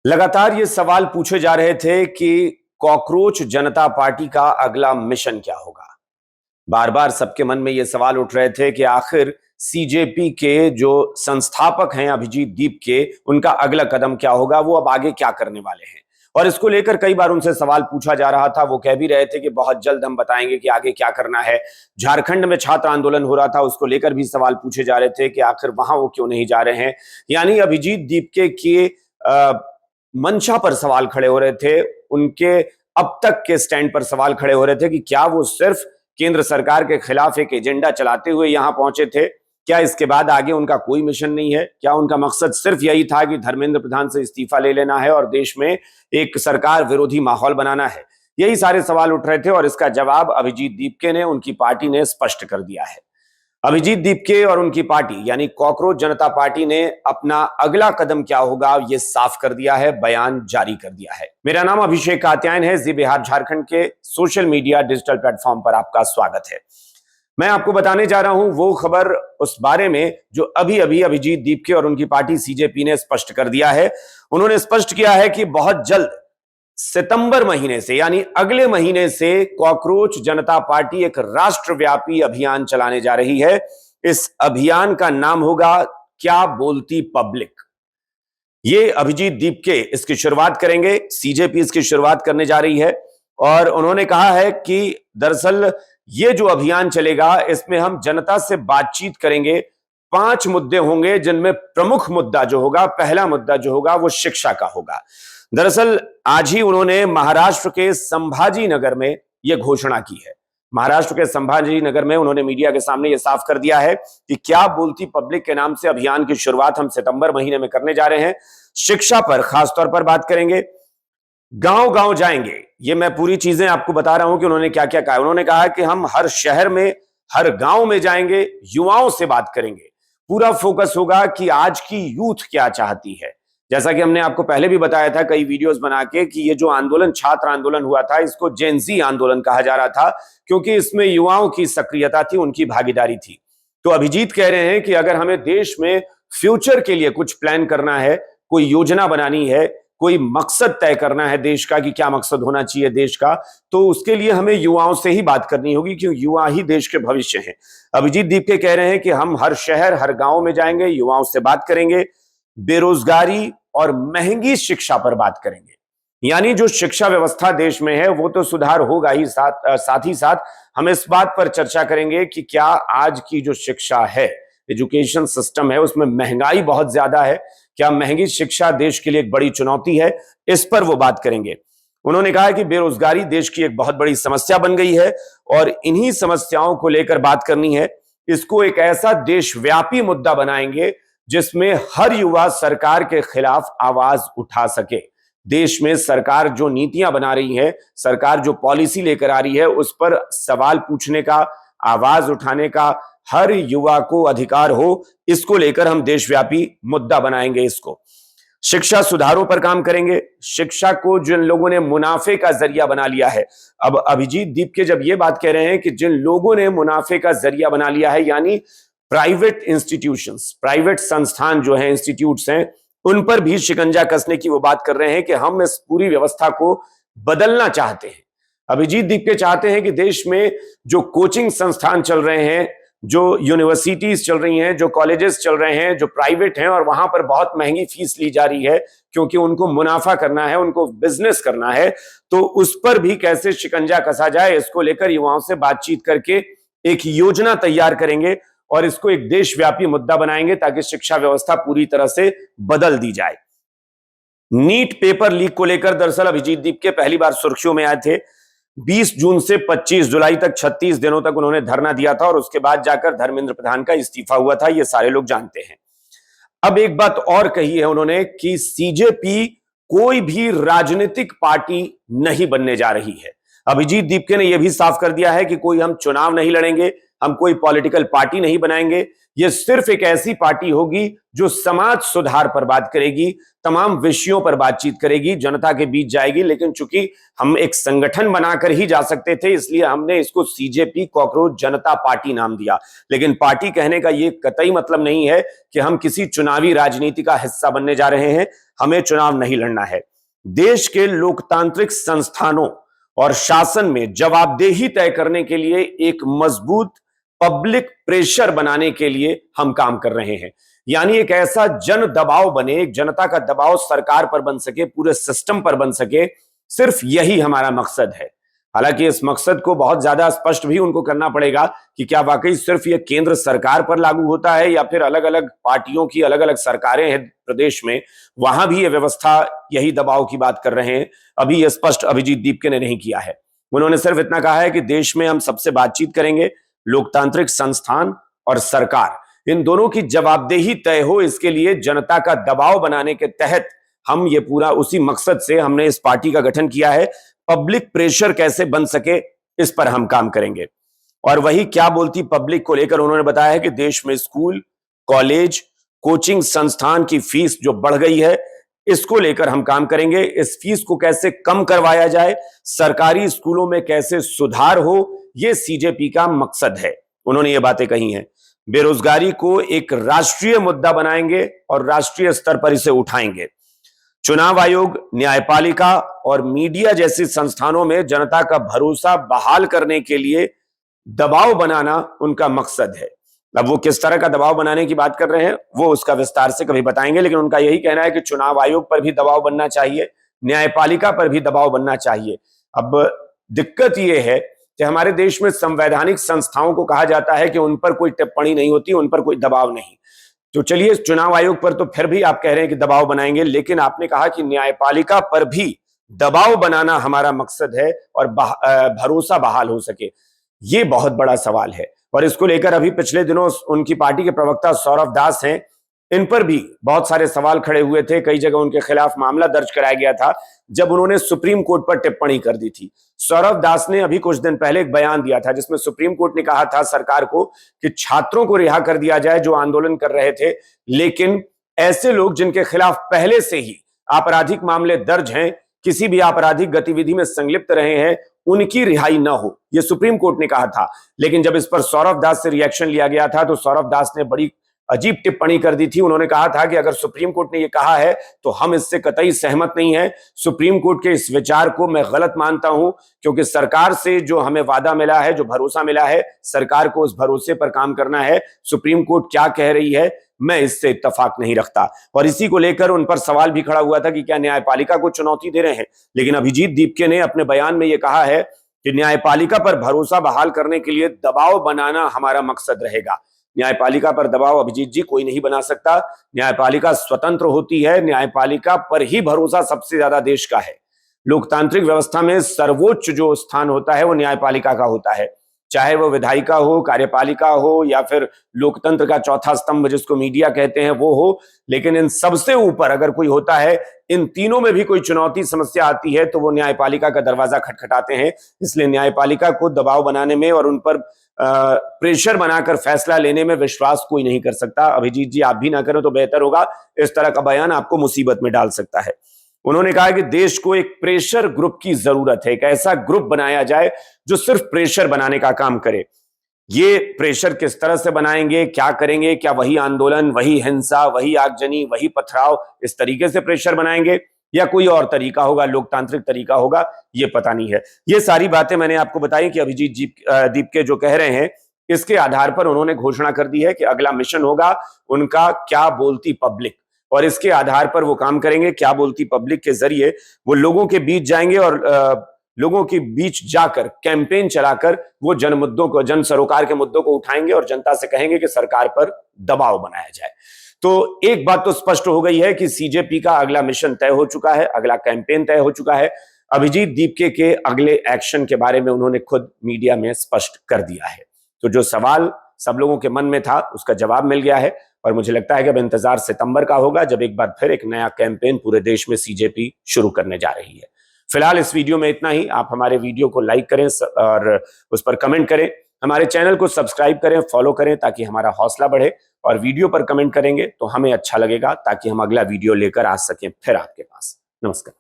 लगातार ये सवाल पूछे जा रहे थे कि कॉकरोच जनता पार्टी का अगला मिशन क्या होगा। बार बार सबके मन में ये सवाल उठ रहे थे कि आखिर सीजेपी के जो संस्थापक हैं अभिजीत दीप के, उनका अगला कदम क्या होगा, वो अब आगे क्या करने वाले हैं। और इसको लेकर कई बार उनसे सवाल पूछा जा रहा था। वो कह भी रहे थे कि बहुत जल्द हम बताएंगे कि आगे क्या करना है। झारखंड में छात्र आंदोलन हो रहा था, उसको लेकर भी सवाल पूछे जा रहे थे कि आखिर वहां वो क्यों नहीं जा रहे हैं। यानी अभिजीत दीप के मंशा पर सवाल खड़े हो रहे थे, उनके अब तक के स्टैंड पर सवाल खड़े हो रहे थे कि क्या वो सिर्फ केंद्र सरकार के खिलाफ एक एजेंडा चलाते हुए यहां पहुंचे थे, क्या इसके बाद आगे उनका कोई मिशन नहीं है, क्या उनका मकसद सिर्फ यही था कि धर्मेंद्र प्रधान से इस्तीफा ले लेना है और देश में एक सरकार विरोधी माहौल बनाना है। यही सारे सवाल उठ रहे थे और इसका जवाब अभिजीत दीपके ने, उनकी पार्टी ने स्पष्ट कर दिया है। अभिजीत दीपके और उनकी पार्टी यानी कॉकरोच जनता पार्टी ने अपना अगला कदम क्या होगा ये साफ कर दिया है, बयान जारी कर दिया है। मेरा नाम अभिषेक कात्यायन है। जी बिहार झारखंड के सोशल मीडिया डिजिटल प्लेटफॉर्म पर आपका स्वागत है। मैं आपको बताने जा रहा हूं वो खबर उस बारे में जो अभी अभी अभिजीत दीपके और उनकी पार्टी सीजेपी ने स्पष्ट कर दिया है। उन्होंने स्पष्ट किया है कि बहुत जल्द सितंबर महीने से यानी अगले महीने से कॉकरोच जनता पार्टी एक राष्ट्रव्यापी अभियान चलाने जा रही है। इस अभियान का नाम होगा क्या बोलती पब्लिक। ये अभिजीत दीपके इसकी शुरुआत करेंगे, सीजेपी इसकी शुरुआत करने जा रही है। और उन्होंने कहा है कि दरअसल ये जो अभियान चलेगा इसमें हम जनता से बातचीत करेंगे। 5 मुद्दे होंगे जिनमें प्रमुख मुद्दा जो होगा, पहला मुद्दा जो होगा वो शिक्षा का होगा। दरअसल आज ही उन्होंने महाराष्ट्र के संभाजी नगर में यह घोषणा की है। महाराष्ट्र के संभाजी नगर में उन्होंने मीडिया के सामने यह साफ कर दिया है कि क्या बोलती पब्लिक के नाम से अभियान की शुरुआत हम सितंबर महीने में करने जा रहे हैं। शिक्षा पर खासतौर पर बात करेंगे, गांव गांव जाएंगे। ये मैं पूरी चीजें आपको बता रहा हूं कि उन्होंने क्या क्या कहा। उन्होंने कहा कि हम हर शहर में, हर गांव में जाएंगे, युवाओं से बात करेंगे। पूरा फोकस होगा कि आज की यूथ क्या चाहती है। जैसा कि हमने आपको पहले भी बताया था कई वीडियोस बना के कि ये जो आंदोलन, छात्र आंदोलन हुआ था, इसको जेनजी आंदोलन कहा जा रहा था क्योंकि इसमें युवाओं की सक्रियता थी, उनकी भागीदारी थी। तो अभिजीत कह रहे हैं कि अगर हमें देश में फ्यूचर के लिए कुछ प्लान करना है, कोई योजना बनानी है, कोई मकसद तय करना है देश का कि क्या मकसद होना चाहिए देश का, तो उसके लिए हमें युवाओं से ही बात करनी होगी क्योंकि युवा ही देश के भविष्य हैं। अभिजीत दीपके कह रहे हैं कि हम हर शहर, हर गांव में जाएंगे, युवाओं से बात करेंगे, बेरोजगारी और महंगी शिक्षा पर बात करेंगे। यानी जो शिक्षा व्यवस्था देश में है वो तो सुधार होगा ही, साथ ही साथ हम इस बात पर चर्चा करेंगे कि क्या आज की जो शिक्षा है, एजुकेशन सिस्टम है, उसमें महंगाई बहुत ज्यादा है। क्या महंगी शिक्षा देश के लिए एक बड़ी चुनौती है? इस पर वो बात करेंगे। उन्होंने कहा कि बेरोजगारी देश की एक बहुत बड़ी समस्या बन गई है और इन्हीं समस्याओं को लेकर बात करनी है। इसको एक ऐसा देशव्यापी मुद्दा बनाएंगे जिसमें हर युवा सरकार के खिलाफ आवाज उठा सके। देश में सरकार जो नीतियां बना रही है, सरकार जो पॉलिसी लेकर आ रही है, उस पर सवाल पूछने का, आवाज उठाने का हर युवा को अधिकार हो। इसको लेकर हम देशव्यापी मुद्दा बनाएंगे। इसको शिक्षा सुधारों पर काम करेंगे। शिक्षा को जिन लोगों ने मुनाफे का जरिया बना लिया है, अब अभिजीत दीपके जब ये बात कह रहे हैं कि जिन लोगों ने मुनाफे का जरिया बना लिया है, यानी प्राइवेट इंस्टीट्यूशंस, प्राइवेट संस्थान जो हैं, इंस्टीट्यूट्स हैं, उन पर भी शिकंजा कसने की वो बात कर रहे हैं कि हम इस पूरी व्यवस्था को बदलना चाहते हैं। अभिजीत दीपके चाहते हैं कि देश में जो कोचिंग संस्थान चल रहे हैं, जो यूनिवर्सिटीज चल रही हैं, जो कॉलेजेस चल रहे हैं, जो प्राइवेट हैं और वहां पर बहुत महंगी फीस ली जा रही है क्योंकि उनको मुनाफा करना है, उनको बिजनेस करना है, तो उस पर भी कैसे शिकंजा कसा जाए, इसको लेकर युवाओं से बातचीत करके एक योजना तैयार करेंगे और इसको एक देशव्यापी मुद्दा बनाएंगे ताकि शिक्षा व्यवस्था पूरी तरह से बदल दी जाए। नीट पेपर लीक को लेकर दरअसल अभिजीत दीपके पहली बार सुर्खियों में आए थे। 20 जून से 25 जुलाई तक 36 दिनों तक उन्होंने धरना दिया था और उसके बाद जाकर धर्मेंद्र प्रधान का इस्तीफा हुआ था। ये सारे लोग जानते हैं। अब एक बात और कही है उन्होंने कि सीजेपी कोई भी राजनीतिक पार्टी नहीं बनने जा रही है। अभिजीत दीपके ने यह भी साफ कर दिया है कि कोई हम चुनाव नहीं लड़ेंगे, हम कोई पॉलिटिकल पार्टी नहीं बनाएंगे। ये सिर्फ एक ऐसी पार्टी होगी जो समाज सुधार पर बात करेगी, तमाम विषयों पर बातचीत करेगी, जनता के बीच जाएगी। लेकिन चूंकि हम एक संगठन बनाकर ही जा सकते थे, इसलिए हमने इसको सीजेपी कॉकरोच जनता पार्टी नाम दिया। लेकिन पार्टी कहने का ये कतई मतलब नहीं है कि हम किसी चुनावी राजनीति का हिस्सा बनने जा रहे हैं। हमें चुनाव नहीं लड़ना है। देश के लोकतांत्रिक संस्थानों और शासन में जवाबदेही तय करने के लिए एक मजबूत पब्लिक प्रेशर बनाने के लिए हम काम कर रहे हैं। यानी एक ऐसा जन दबाव बने, एक जनता का दबाव सरकार पर बन सके, पूरे सिस्टम पर बन सके, सिर्फ यही हमारा मकसद है। हालांकि इस मकसद को बहुत ज्यादा स्पष्ट भी उनको करना पड़ेगा कि क्या वाकई सिर्फ यह केंद्र सरकार पर लागू होता है या फिर अलग अलग पार्टियों की अलग अलग सरकारें हैं प्रदेश में, वहां भी यह व्यवस्था यही दबाव की बात कर रहे हैं। अभी यह स्पष्ट अभिजीत दीपके ने नहीं किया है। उन्होंने सिर्फ इतना कहा है कि देश में हम सबसे बातचीत करेंगे, लोकतांत्रिक संस्थान और सरकार इन दोनों की जवाबदेही तय हो, इसके लिए जनता का दबाव बनाने के तहत हम ये पूरा उसी मकसद से हमने इस पार्टी का गठन किया है। पब्लिक प्रेशर कैसे बन सके, इस पर हम काम करेंगे। और वही क्या बोलती पब्लिक को लेकर उन्होंने बताया है कि देश में स्कूल, कॉलेज, कोचिंग संस्थान की फीस जो बढ़ गई है, इसको लेकर हम काम करेंगे। इस फीस को कैसे कम करवाया जाए, सरकारी स्कूलों में कैसे सुधार हो, यह सीजेपी का मकसद है। उन्होंने ये बातें कही हैं। बेरोजगारी को एक राष्ट्रीय मुद्दा बनाएंगे और राष्ट्रीय स्तर पर इसे उठाएंगे। चुनाव आयोग, न्यायपालिका और मीडिया जैसे संस्थानों में जनता का भरोसा बहाल करने के लिए दबाव बनाना उनका मकसद है। अब वो किस तरह का दबाव बनाने की बात कर रहे हैं, वो उसका विस्तार से कभी बताएंगे। लेकिन उनका यही कहना है कि चुनाव आयोग पर भी दबाव बनना चाहिए, न्यायपालिका पर भी दबाव बनना चाहिए। अब दिक्कत यह है कि हमारे देश में संवैधानिक संस्थाओं को कहा जाता है कि उन पर कोई टिप्पणी नहीं होती, उन पर कोई दबाव नहीं। तो चलिए, चुनाव आयोग पर तो फिर भी आप कह रहे हैं कि दबाव बनाएंगे, लेकिन आपने कहा कि न्यायपालिका पर भी दबाव बनाना हमारा मकसद है और भरोसा बहाल हो सके। ये बहुत बड़ा सवाल है। और इसको लेकर अभी पिछले दिनों उनकी पार्टी के प्रवक्ता सौरभ दास हैं, इन पर भी बहुत सारे सवाल खड़े हुए थे। कई जगह उनके खिलाफ मामला दर्ज कराया गया था जब उन्होंने सुप्रीम कोर्ट पर टिप्पणी कर दी थी। सौरभ दास ने अभी कुछ दिन पहले एक बयान दिया था जिसमें सुप्रीम कोर्ट ने कहा था सरकार को कि छात्रों को रिहा कर दिया जाए जो आंदोलन कर रहे थे, लेकिन ऐसे लोग जिनके खिलाफ पहले से ही आपराधिक मामले दर्ज हैं, किसी भी आपराधिक गतिविधि में संलिप्त रहे हैं, उनकी रिहाई न हो, यह सुप्रीम कोर्ट ने कहा था। लेकिन जब इस पर सौरभ दास से रिएक्शन लिया गया था तो सौरभ दास ने बड़ी अजीब टिप्पणी कर दी थी। उन्होंने कहा था कि अगर सुप्रीम कोर्ट ने यह कहा है तो हम इससे कतई सहमत नहीं है। सुप्रीम कोर्ट के इस विचार को मैं गलत मानता हूं, क्योंकि सरकार से जो हमें वादा मिला है, जो भरोसा मिला है, सरकार को उस भरोसे पर काम करना है। सुप्रीम कोर्ट क्या कह रही है, मैं इससे इत्तेफाक नहीं रखता। और इसी को लेकर उन पर सवाल भी खड़ा हुआ था कि क्या न्यायपालिका को चुनौती दे रहे हैं। लेकिन अभिजीत दीपके ने अपने बयान में यह कहा है कि न्यायपालिका पर भरोसा बहाल करने के लिए दबाव बनाना हमारा मकसद रहेगा। न्यायपालिका पर दबाव अभिजीत जी कोई नहीं बना सकता। न्यायपालिका स्वतंत्र होती है, न्यायपालिका पर ही भरोसा सबसे ज्यादा देश का है। लोकतांत्रिक व्यवस्था में सर्वोच्च जो स्थान होता है वो न्यायपालिका का होता है, चाहे वो विधायिका हो, कार्यपालिका हो या फिर लोकतंत्र का चौथा स्तंभ जिसको मीडिया कहते हैं वो हो। लेकिन इन सबसे ऊपर अगर कोई होता है, इन तीनों में भी कोई चुनौती समस्या आती है तो वो न्यायपालिका का दरवाजा खटखटाते हैं। इसलिए न्यायपालिका को दबाव बनाने में और उन पर प्रेशर बनाकर फैसला लेने में विश्वास कोई नहीं कर सकता। अभिजीत जी, आप भी ना करें तो बेहतर होगा, इस तरह का बयान आपको मुसीबत में डाल सकता है। उन्होंने कहा कि देश को एक प्रेशर ग्रुप की जरूरत है, एक ऐसा ग्रुप बनाया जाए जो सिर्फ प्रेशर बनाने का काम करे। ये प्रेशर किस तरह से बनाएंगे, क्या करेंगे, क्या वही आंदोलन, वही हिंसा, वही आगजनी, वही पथराव, इस तरीके से प्रेशर बनाएंगे या कोई और तरीका होगा, लोकतांत्रिक तरीका होगा, ये पता नहीं है। ये सारी बातें मैंने आपको बताई कि अभिजीत जी दीपके जो कह रहे हैं, इसके आधार पर उन्होंने घोषणा कर दी है कि अगला मिशन होगा उनका क्या बोलती पब्लिक, और इसके आधार पर वो काम करेंगे। क्या बोलती पब्लिक के जरिए वो लोगों के बीच जाएंगे और लोगों के बीच जाकर कैंपेन चलाकर वो जन मुद्दों को, जन सरोकार के मुद्दों को उठाएंगे और जनता से कहेंगे कि सरकार पर दबाव बनाया जाए। तो एक बात तो स्पष्ट हो गई है कि सीजेपी का अगला मिशन तय हो चुका है, अगला कैंपेन तय हो चुका है। अभिजीत दीपके के अगले एक्शन के बारे में उन्होंने खुद मीडिया में स्पष्ट कर दिया है। तो जो सवाल सब लोगों के मन में था उसका जवाब मिल गया है और मुझे लगता है कि अब इंतजार सितंबर का होगा जब एक बार फिर एक नया कैंपेन पूरे देश में सीजेपी शुरू करने जा रही है। फिलहाल इस वीडियो में इतना ही। आप हमारे वीडियो को लाइक करें और उस पर कमेंट करें। हमारे चैनल को सब्सक्राइब करें, फॉलो करें ताकि हमारा हौसला बढ़े, और वीडियो पर कमेंट करेंगे तो हमें अच्छा लगेगा ताकि हम अगला वीडियो लेकर आ सकें फिर आपके पास। नमस्कार।